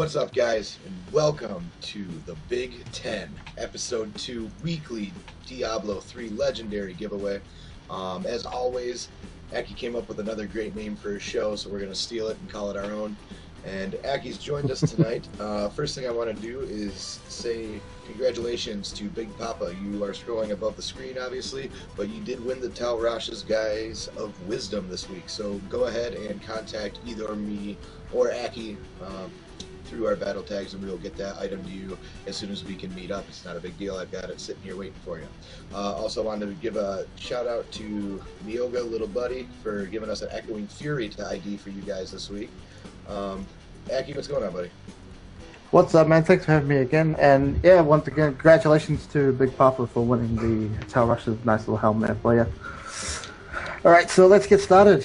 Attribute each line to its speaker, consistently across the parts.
Speaker 1: What's up, guys, and welcome to the Big Ten, Episode 2 Weekly Diablo 3 Legendary Giveaway. As always, Aki came up with another great name for his show, so we're going to steal it and call it our own. And Aki's joined us tonight. First thing I want to do is say congratulations to Big Papa. You are scrolling above the screen, obviously, but you did win the Tal Rasha's Guys of Wisdom this week. So go ahead and contact either me or Aki through our battle tags, and we'll get that item to you as soon as we can meet up. It's not a big deal. I've got it sitting here waiting for you. Also wanted to give a shout out to Mioga, little buddy, for giving us an Echoing Fury to ID for you guys this week. Aki, what's going on, buddy?
Speaker 2: What's up, man? Thanks for having me again. And yeah, once again, congratulations to Big Papa for winning the Tal Rush's nice little helmet for you. Alright, so let's get started.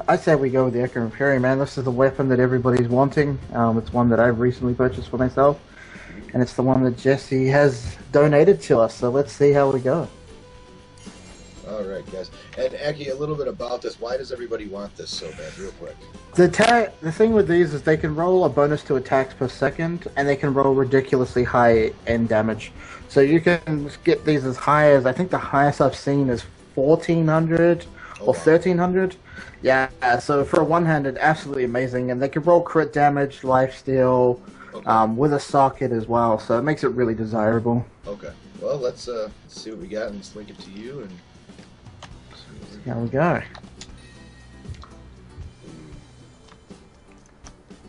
Speaker 2: I say we go with the Echoing Fury, man. This is the weapon that everybody's wanting. It's one that I've recently purchased for myself. And it's the one that Jesse has donated to us, so let's see how we go.
Speaker 1: Alright, guys. And Aki, a little bit about this. Why does everybody want this so bad, real quick?
Speaker 2: The thing with these is they can roll a bonus to attacks per second, and they can roll ridiculously high end damage. So you can get these as high as, I think the highest I've seen is 1400 or 1300. Yeah, so for a one-handed, absolutely amazing. And they can roll crit damage, lifesteal, with a socket as well. So it makes it really desirable.
Speaker 1: Okay. Well, let's see what we got and let's link it to you. And
Speaker 2: here we go.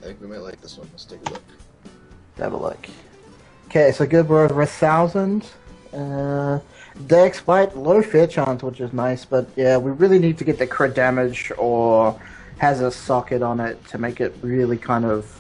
Speaker 1: I think we might like this one. Let's take a look.
Speaker 2: Have a look. Okay, so good. We're over 1,000. Dex fight, low fear chance, which is nice, but yeah, we really need to get the crit damage or has a socket on it to make it really kind of,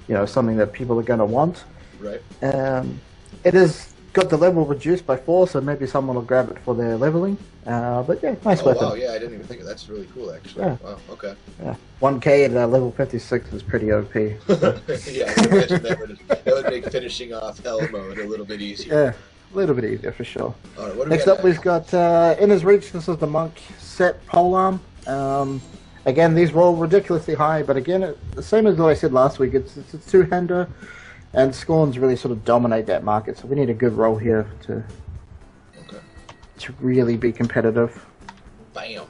Speaker 2: you know, something that people are going to want.
Speaker 1: Right.
Speaker 2: It has got the level reduced by 4, so maybe someone will grab it for their leveling. But yeah, nice weapon.
Speaker 1: Wow, yeah, I didn't even think of that. That's really cool, actually. Yeah. Wow, okay.
Speaker 2: Yeah, 1k at level 56 is pretty OP.
Speaker 1: Yeah, I can imagine that would make finishing off hell mode a little bit easier.
Speaker 2: Yeah. A little bit easier for sure.
Speaker 1: All right, what do
Speaker 2: Next up, we've got in his reach. This is the monk set polearm. Again, these roll ridiculously high, but again, the same as what I said last week. It's a two-hander, and scorns really sort of dominate that market. So we need a good roll here to really be competitive.
Speaker 1: Bam.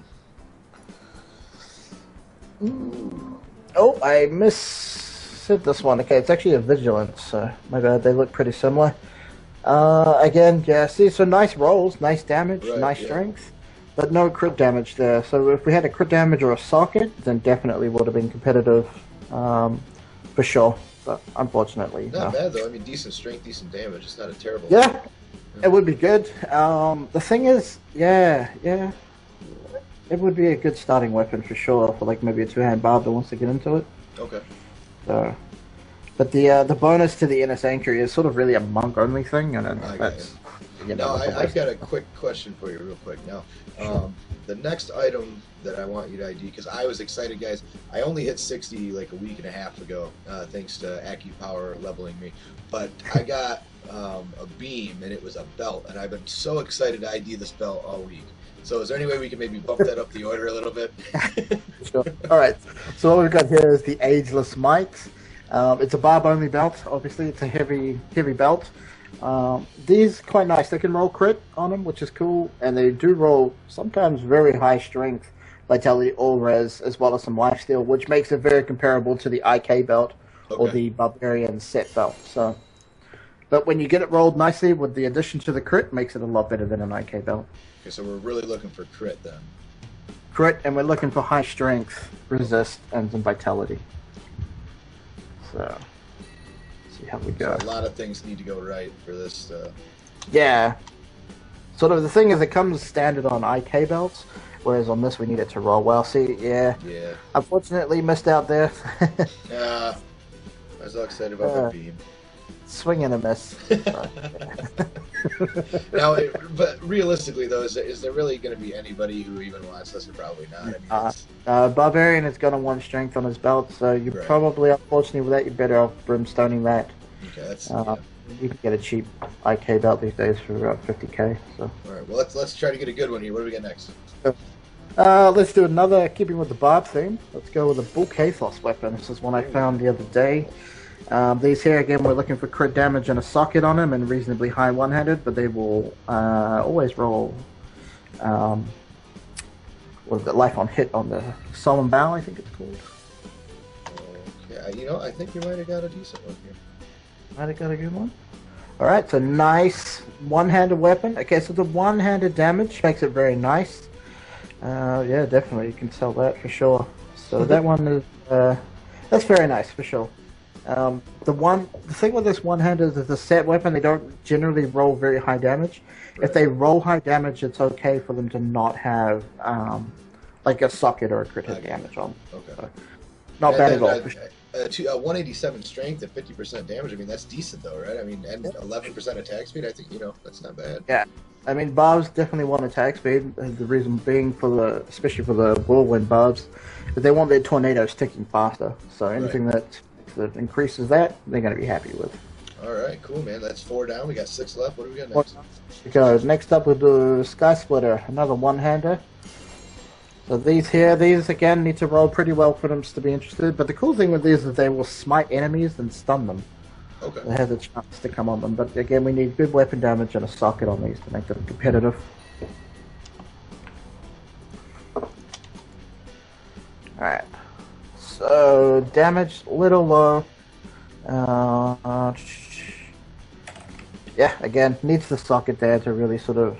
Speaker 2: Oh, I said this one. Okay, it's actually a vigilance. So my bad. They look pretty similar. Again, yeah, see, so nice rolls, nice damage, nice strength, but no crit damage there. So if we had a crit damage or a socket, then definitely would have been competitive, for sure. But unfortunately,
Speaker 1: not bad though. I mean, decent strength, decent damage. It's not a terrible.
Speaker 2: Yeah, it would be good. The thing is, yeah, it would be a good starting weapon for sure for like maybe a two-hand barb that wants to get into it.
Speaker 1: Okay.
Speaker 2: So. But the bonus to the inner sanctuary is sort of really a monk-only thing, and that's...
Speaker 1: Now, I've got a quick question for you real quick. Now, the next item that I want you to ID, because I was excited, guys. I only hit 60 like a week and a half ago, thanks to Aki Power leveling me. But I got a beam, and it was a belt, and I've been so excited to ID this belt all week. So is there any way we can maybe bump that up the order a little bit?
Speaker 2: Sure. All right. So what we've got here is the Ageless Might. It's a barb-only belt. Obviously, it's a heavy belt. These quite nice. They can roll crit on them, which is cool, and they do roll sometimes very high strength, vitality, or res, as well as some lifesteal, which makes it very comparable to the IK belt or the Barbarian set belt. So, but when you get it rolled nicely with the addition to the crit, makes it a lot better than an IK belt.
Speaker 1: Okay, so we're really looking for crit then.
Speaker 2: Crit, and we're looking for high strength, resist, and some vitality. So, see how we go.
Speaker 1: So a lot of things need to go right for this.
Speaker 2: Yeah. Sort of the thing is, it comes standard on IK belts, whereas on this we need it to roll well. See, yeah. Unfortunately, missed out there.
Speaker 1: I was so excited about the beam.
Speaker 2: Swing and a miss.
Speaker 1: Now, but realistically, though, is there really going to be anybody who even wants this, or probably not? I mean,
Speaker 2: Barbarian is going to want strength on his belt, so you probably, unfortunately, with that, you're better off brimstoning that.
Speaker 1: Okay, that's
Speaker 2: you can get a cheap IK belt these days for about 50k. So.
Speaker 1: All right, well, let's try to get a good one here. What do we get next?
Speaker 2: Let's do another, keeping with the barb theme. Let's go with a Bull Kathos weapon. This is one I found the other day. These here, again, we're looking for crit damage and a socket on them and reasonably high one-handed, but they will always roll what is it, life on hit on the solemn bow, I think it's called.
Speaker 1: Okay, you know, I think you might have got a decent one here.
Speaker 2: Might have got a good one. Alright, so nice one-handed weapon. Okay, so the one-handed damage makes it very nice. Yeah, definitely, you can tell that for sure. So that one is, that's very nice for sure. The thing with this one-handed is it's a set weapon. They don't generally roll very high damage. Right. If they roll high damage, it's okay for them to not have like a socket or a crit hit damage on. Okay. So, not bad at all.
Speaker 1: 187 strength at 50% damage. I mean, that's decent though, right? I mean, and 11% attack speed. I think that's not bad.
Speaker 2: Yeah. I mean, barbs definitely want attack speed. The reason being especially for the whirlwind barbs, that they want their tornadoes ticking faster. So anything that increases that, they're going to be happy with.
Speaker 1: All right, cool, man. That's 4 down. We got 6 left. What do we got next?
Speaker 2: Because next up we'll do Sky Splitter, another one-hander. So these again need to roll pretty well for them to be interested. But the cool thing with these is they will smite enemies and stun them.
Speaker 1: Okay.
Speaker 2: It has a chance to come on them. But again, we need good weapon damage and a socket on these to make them competitive. Alright. So, damage, little low. Yeah, again, needs the socket there to really sort of,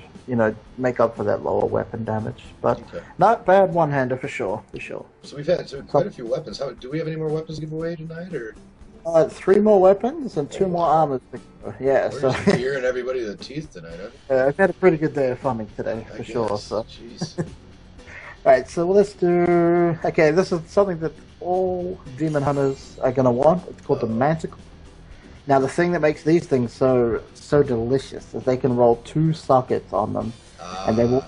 Speaker 2: make up for that lower weapon damage. But not bad one-hander for sure,
Speaker 1: So we've had quite a few weapons. Do we have any more weapons to give away tonight, or?
Speaker 2: 3 more weapons and 2 more armors. Yeah,
Speaker 1: we're just gearing everybody the teeth tonight, huh?
Speaker 2: Yeah, I've had a pretty good day of farming today, for sure. So.
Speaker 1: Jeez.
Speaker 2: Alright, so let's do... Okay, this is something that all demon hunters are going to want. It's called the Manticore. Now, the thing that makes these things so delicious is they can roll 2 sockets on them, and they will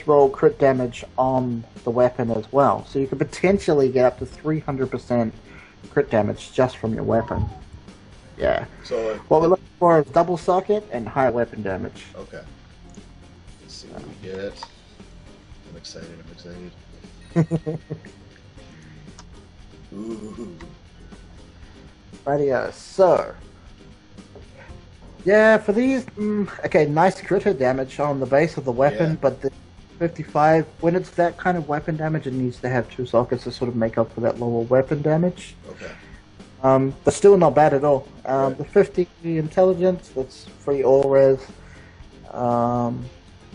Speaker 2: roll crit damage on the weapon as well. So you could potentially get up to 300% crit damage just from your weapon. Yeah. So what we're looking for is double socket and high weapon damage.
Speaker 1: Okay. Let's see what we get. I'm excited. Ooh.
Speaker 2: Radio. So, yeah, for these, okay, nice crit hit damage on the base of the weapon, but the 55, when it's that kind of weapon damage, it needs to have 2 sockets to sort of make up for that lower weapon damage.
Speaker 1: Okay.
Speaker 2: But still not bad at all. The 50 intelligence, that's free all res.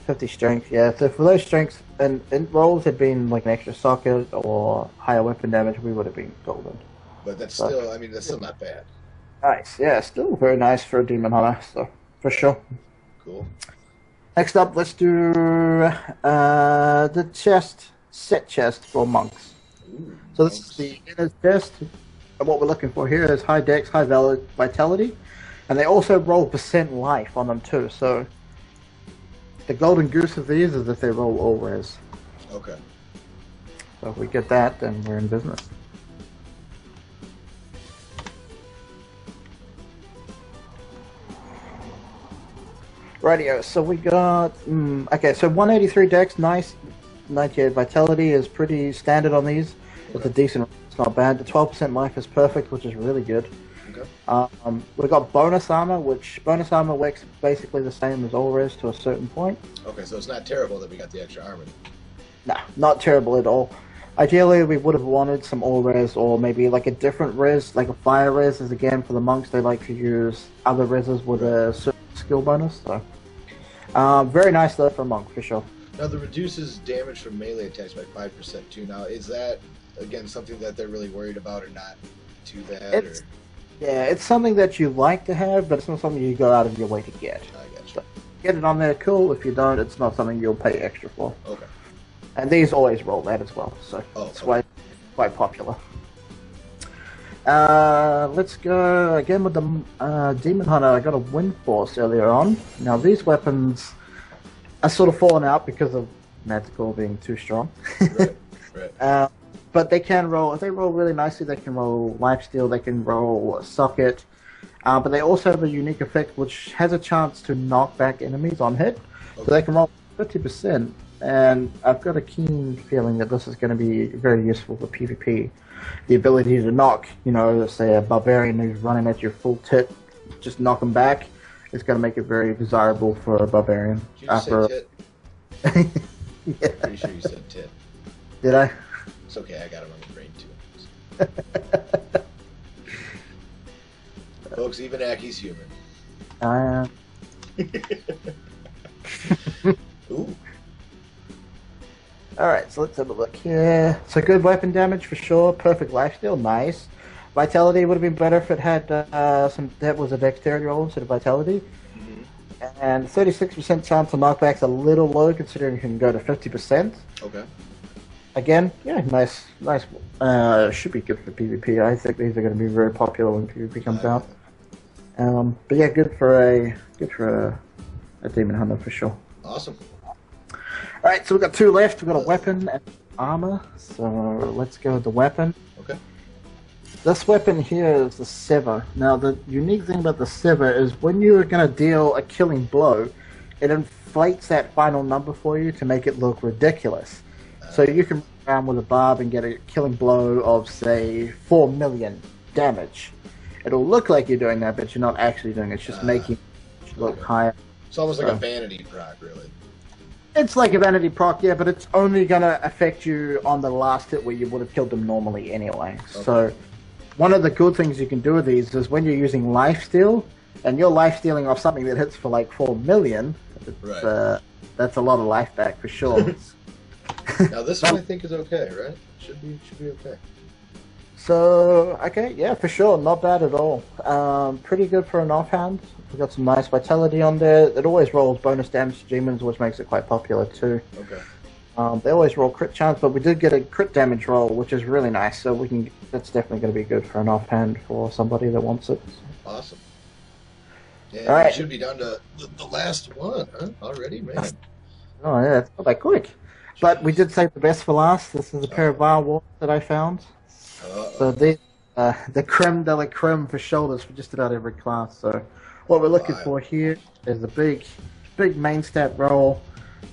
Speaker 2: 50 strength, yeah. So for those strengths, and rolls had been like an extra socket or higher weapon damage, we would have been golden.
Speaker 1: But that's still, that's still not bad.
Speaker 2: Nice, yeah, still very nice for a demon hunter, so for sure.
Speaker 1: Cool.
Speaker 2: Next up, let's do the set chest for monks.
Speaker 1: Ooh,
Speaker 2: so this is the inner chest, and what we're looking for here is high dex, high vitality, and they also roll % life on them too, so the golden goose of these is if they roll all res.
Speaker 1: Okay.
Speaker 2: So if we get that, then we're in business. Rightio, so we got, okay, so 183 dex, nice, 98 vitality is pretty standard on these. It's a decent, it's not bad. The 12% life is perfect, which is really good.
Speaker 1: Okay.
Speaker 2: We got bonus armor, which bonus armor works basically the same as all res to a certain point.
Speaker 1: Okay, so it's not terrible that we got the extra armor.
Speaker 2: Nah, not terrible at all. Ideally, we would have wanted some all res or maybe like a different res, like a fire res is again for the monks. They like to use other reses with a certain skill bonus. So, very nice though for a monk for sure.
Speaker 1: Now, the reduces damage from melee attacks by 5% too. Now, is that again something that they're really worried about or not too bad?
Speaker 2: Yeah, it's something that you like to have, but it's not something you go out of your way to get.
Speaker 1: I got you.
Speaker 2: So, get it on there, cool. If you don't, it's not something you'll pay extra for.
Speaker 1: Okay.
Speaker 2: And these always roll that as well, so that's why it's quite popular. Let's go again with the Demon Hunter. I got a Wind Force earlier on. Now these weapons are sort of fallen out because of Magical being too strong.
Speaker 1: Right.
Speaker 2: But they can roll. If they roll really nicely, they can roll Lifesteal. They can roll Socket. But they also have a unique effect which has a chance to knock back enemies on hit. Okay. So they can roll 50%. and I've got a keen feeling that this is going to be very useful for PvP. The ability to knock, say a barbarian who's running at your full tit, just knock him back. It's going to make it very desirable for a barbarian.
Speaker 1: Did you just say tit?
Speaker 2: Yeah.
Speaker 1: Pretty sure you said tit.
Speaker 2: Did I?
Speaker 1: It's okay, I got it on the brain too. Folks, even Aki's human.
Speaker 2: I am.
Speaker 1: Ooh.
Speaker 2: Alright, so let's have a look here. So good weapon damage for sure. Perfect lifesteal, nice. Vitality would have been better if it had that was a dexterity roll instead of vitality. Mm-hmm. And 36% chance of knockback's a little low considering you can go to 50%.
Speaker 1: Okay.
Speaker 2: Again, yeah, nice. Should be good for PvP. I think these are going to be very popular when PvP comes out. But yeah, good for a demon hunter for sure.
Speaker 1: Awesome.
Speaker 2: Alright, so we've got two left. We've got a weapon and armor. So let's go with the weapon.
Speaker 1: Okay.
Speaker 2: This weapon here is the Sever. Now, the unique thing about the Sever is when you're going to deal a killing blow, it inflates that final number for you to make it look ridiculous. So you can run around with a barb and get a killing blow of, say, 4 million damage. It'll look like you're doing that, but you're not actually doing it. It's just making it look higher.
Speaker 1: It's almost like a vanity proc, really.
Speaker 2: It's like a vanity proc, yeah, but it's only going to affect you on the last hit where you would have killed them normally anyway. Okay. So one of the good things you can do with these is when you're using lifesteal, and you're lifestealing off something that hits for like 4 million, that's a lot of life back for sure.
Speaker 1: Now this one I think is okay, right? Should be okay.
Speaker 2: So, okay, yeah, for sure, not bad at all. Pretty good for an offhand. We've got some nice vitality on there. It always rolls bonus damage to demons, which makes it quite popular too.
Speaker 1: Okay.
Speaker 2: They always roll crit chance, but we did get a crit damage roll, which is really nice. So that's definitely going to be good for an offhand for somebody that wants it.
Speaker 1: Awesome. Yeah,
Speaker 2: all right.
Speaker 1: We should be down to the last one, huh? Already, man.
Speaker 2: Oh yeah, it's not that quick. But we did save the best for last. This is a pair of Vile Wards that I found. So these, the creme de la creme for shoulders for just about every class. So what we're looking for here is the big main stat roll,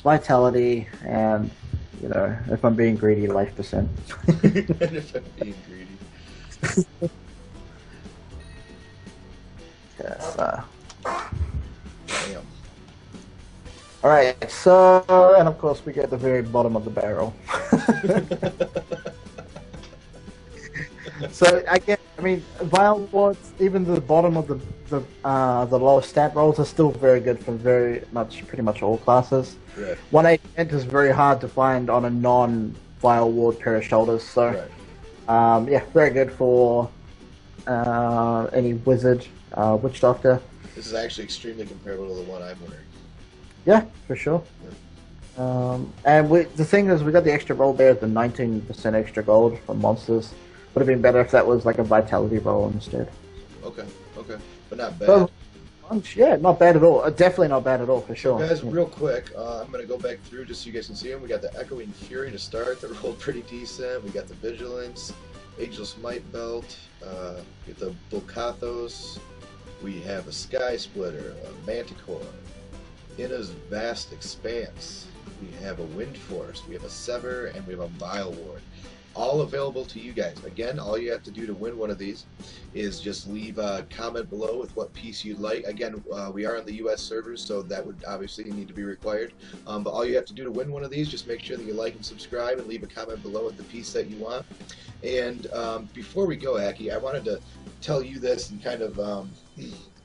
Speaker 2: vitality, and if I'm being greedy, life percent.
Speaker 1: And if I'm being greedy.
Speaker 2: Yes.
Speaker 1: Damn.
Speaker 2: All right. So, and of course we get the very bottom of the barrel. So Vile Wards, even the bottom of the lowest stat rolls are still very good for pretty much all classes.
Speaker 1: Right.
Speaker 2: 1/8 is very hard to find on a non-Vile Ward pair of shoulders. So, yeah, very good for any wizard, witch doctor.
Speaker 1: This is actually extremely comparable to the one I'm wearing.
Speaker 2: Yeah, for sure. Yeah. And the thing is, we got the extra roll there, the 19% extra gold from monsters. Would have been better if that was like a vitality roll instead.
Speaker 1: Okay, but not bad.
Speaker 2: So, yeah, not bad at all. Definitely not bad at all, for sure.
Speaker 1: Guys, real quick, I'm going to go back through just so you guys can see them. We got the Echoing Fury to start that rolled pretty decent. We got the Vigilance, Ageless Might Belt, we got the Bulkathos. We have a Sky Splitter, a Manticore, Inna's Vast Expanse. We have a Wind Force, we have a Sever, and we have a Vile Ward. All available to you guys. Again, all you have to do to win one of these is just leave a comment below with what piece you'd like. Again, we are on the US servers, so that would obviously need to be required. But all you have to do to win one of these, just make sure that you like and subscribe and leave a comment below with the piece that you want. And before we go, Aki, I wanted to tell you this and kind of,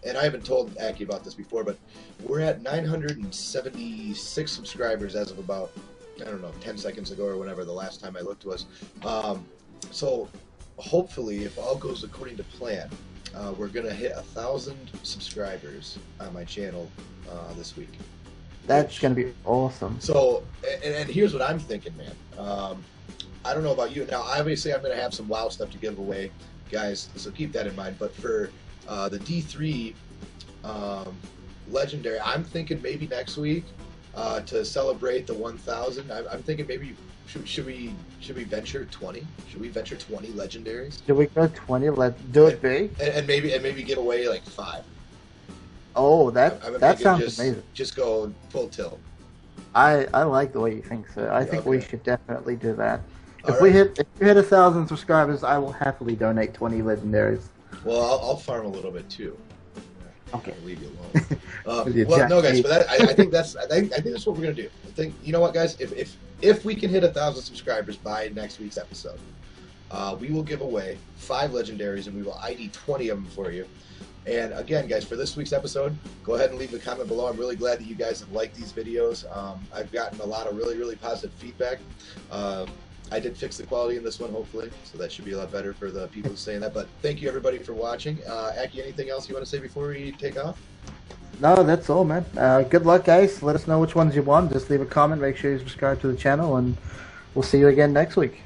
Speaker 1: and I haven't told Aki about this before, but we're at 976 subscribers as of about, I don't know, 10 seconds ago or whenever the last time I looked was. So hopefully, if all goes according to plan, we're going to hit 1,000 subscribers on my channel this week.
Speaker 2: That's going to be awesome.
Speaker 1: So, and here's what I'm thinking, man. I don't know about you. Now, obviously, I'm going to have some WoW stuff to give away, guys, so keep that in mind. But for the D3 Legendary, I'm thinking maybe next week, to celebrate the 1,000, I'm thinking maybe should we venture 20? Should we venture 20 legendaries?
Speaker 2: Should we go 20? Let's do it big.
Speaker 1: And maybe give away like 5.
Speaker 2: Oh, that sounds amazing.
Speaker 1: Just go full tilt.
Speaker 2: I like the way you think, sir. I think we
Speaker 1: Okay.
Speaker 2: should definitely do that.
Speaker 1: All right.
Speaker 2: If we hit 1,000 subscribers, I will happily donate 20 legendaries.
Speaker 1: Well, I'll farm a little bit too.
Speaker 2: Okay.
Speaker 1: I'll leave you alone.
Speaker 2: With your
Speaker 1: Well,
Speaker 2: jack
Speaker 1: no, guys,
Speaker 2: eight.
Speaker 1: but I think that's what we're gonna do. I think you know what, guys. If we can hit 1,000 subscribers by next week's episode, we will give away 5 legendaries, and we will ID 20 of them for you. And again, guys, for this week's episode, go ahead and leave a comment below. I'm really glad that you guys have liked these videos. I've gotten a lot of really positive feedback. I did fix the quality in this one, hopefully, so that should be a lot better for the people saying that. But thank you, everybody, for watching. Aki, anything else you want to say before we take off?
Speaker 2: No, that's all, man. Good luck, guys. Let us know which ones you want. Just leave a comment. Make sure you subscribe to the channel, and we'll see you again next week.